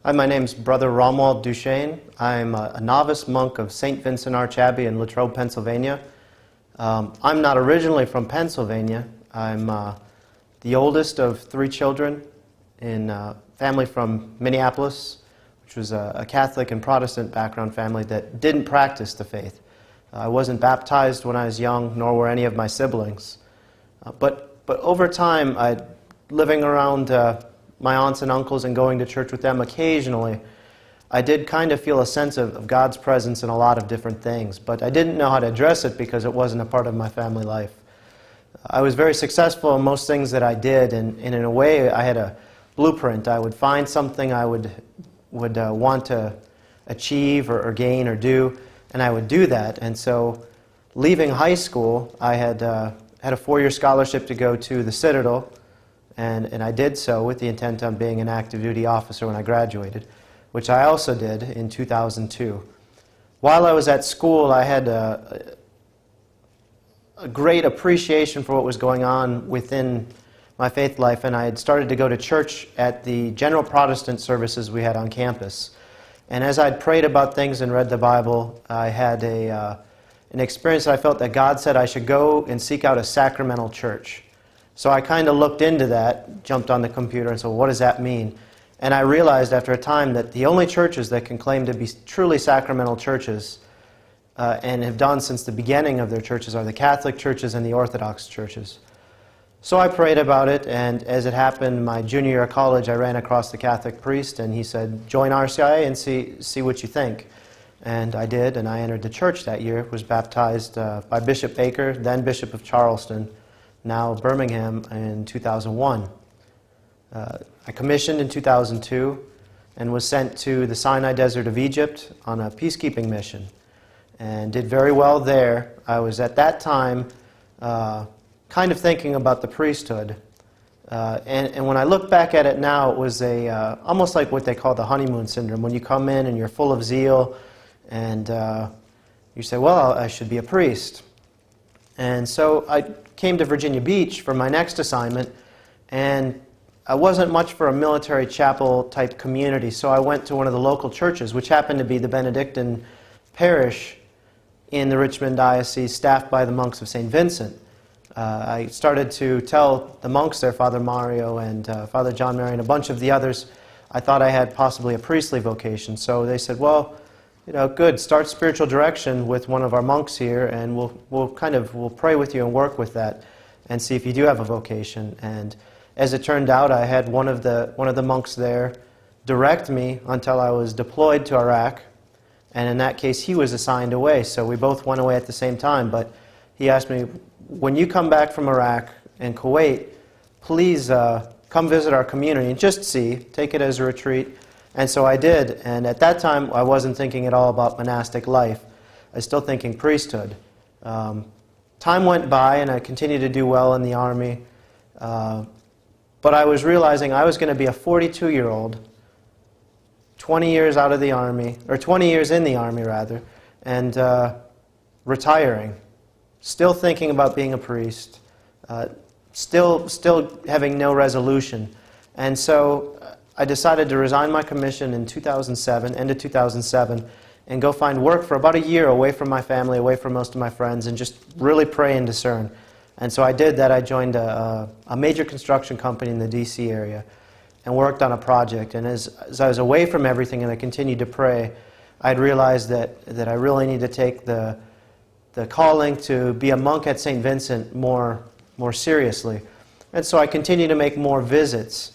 Hi, my name's Brother Romuald Duchene. I'm a novice monk of St. Vincent Arch Abbey in Latrobe, Pennsylvania. I'm not originally from Pennsylvania. I'm the oldest of 3 children in a family from Minneapolis, which was a Catholic and Protestant background family that didn't practice the faith. I wasn't baptized when I was young, nor were any of my siblings. But over time, living around my aunts and uncles and going to church with them occasionally, I did kind of feel a sense of God's presence in a lot of different things, but I didn't know how to address it because it wasn't a part of my family life. I was very successful in most things that I did, and in a way I had a blueprint. I would find something I would want to achieve or gain or do, and I would do that. And so leaving high school, I had a 4-year scholarship to go to the Citadel, and I did so with the intent on being an active duty officer when I graduated, which I also did in 2002. While I was at school, I had a great appreciation for what was going on within my faith life, and I had started to go to church at the general Protestant services we had on campus. And as I'd prayed about things and read the Bible, I had an experience that I felt that God said I should go and seek out a sacramental church. So I kind of looked into that, jumped on the computer and said, well, what does that mean? And I realized after a time that the only churches that can claim to be truly sacramental churches and have done since the beginning of their churches are the Catholic churches and the Orthodox churches. So I prayed about it, and as it happened, my junior year of college, I ran across the Catholic priest, and he said, join RCIA and see what you think. And I did, and I entered the church that year, was baptized by Bishop Baker, then Bishop of Charleston, now Birmingham, in 2001. I commissioned in 2002 and was sent to the Sinai Desert of Egypt on a peacekeeping mission and did very well there. I was at that time kind of thinking about the priesthood. And when I look back at it now, it was almost like what they call the honeymoon syndrome, when you come in and you're full of zeal and you say, well, I should be a priest. And so I came to Virginia Beach for my next assignment, and I wasn't much for a military chapel type community, so I went to one of the local churches, which happened to be the Benedictine parish in the Richmond Diocese, staffed by the monks of St. Vincent. I started to tell the monks there, Father Mario and Father John Mary and a bunch of the others, I thought I had possibly a priestly vocation. So they said, well, good, start spiritual direction with one of our monks here, and we'll pray with you and work with that and see if you do have a vocation. And as it turned out, I had one of the monks there direct me until I was deployed to Iraq, and in that case he was assigned away, so we both went away at the same time. But he asked me, when you come back from Iraq and Kuwait, please come visit our community and just take it as a retreat. And so I did, and at that time I wasn't thinking at all about monastic life. I was still thinking priesthood. Time went by and I continued to do well in the Army, but I was realizing I was going to be a 42-year-old, 20 years out of the Army, or 20 years in the Army rather, and retiring, still thinking about being a priest, still having no resolution. And so I decided to resign my commission in end of 2007, and go find work for about a year away from my family, away from most of my friends, and just really pray and discern. And so I did that. I joined a major construction company in the D.C. area and worked on a project. And as I was away from everything and I continued to pray, I'd realized that I really need to take the calling to be a monk at St. Vincent more seriously. And so I continued to make more visits,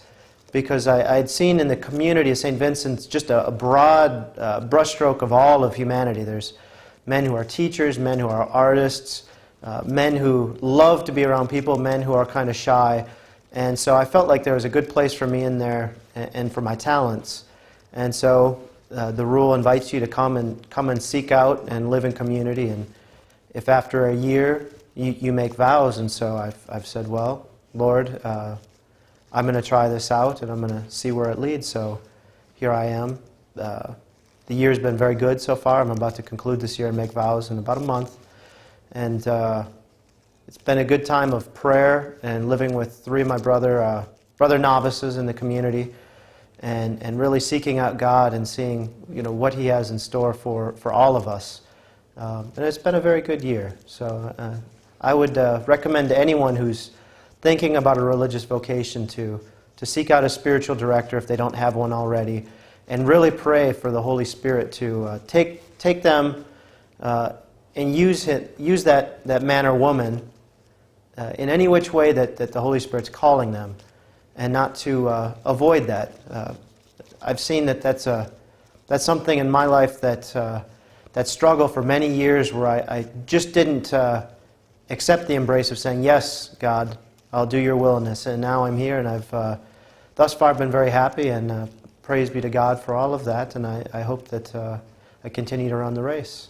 because I had seen in the community of St. Vincent's just a broad brushstroke of all of humanity. There's men who are teachers, men who are artists, men who love to be around people, men who are kind of shy. And so I felt like there was a good place for me in there and for my talents. And so the rule invites you to come and seek out and live in community. And if after a year you make vows, and so I've said, well, Lord, I'm going to try this out, and I'm going to see where it leads. So here I am. The year's been very good so far. I'm about to conclude this year and make vows in about a month. And it's been a good time of prayer and living with 3 of my brother novices in the community. and really seeking out God and seeing what He has in store for all of us. And it's been a very good year. So I would recommend to anyone who's thinking about a religious vocation to seek out a spiritual director if they don't have one already, and really pray for the Holy Spirit to take them and use that man or woman in any which way that the Holy Spirit's calling them, and not to avoid that. I've seen that's something in my life that struggle for many years where I just didn't accept the embrace of saying, yes, God, I'll do your will in this. And now I'm here, and I've thus far been very happy, and praise be to God for all of that, and I hope that I continue to run the race.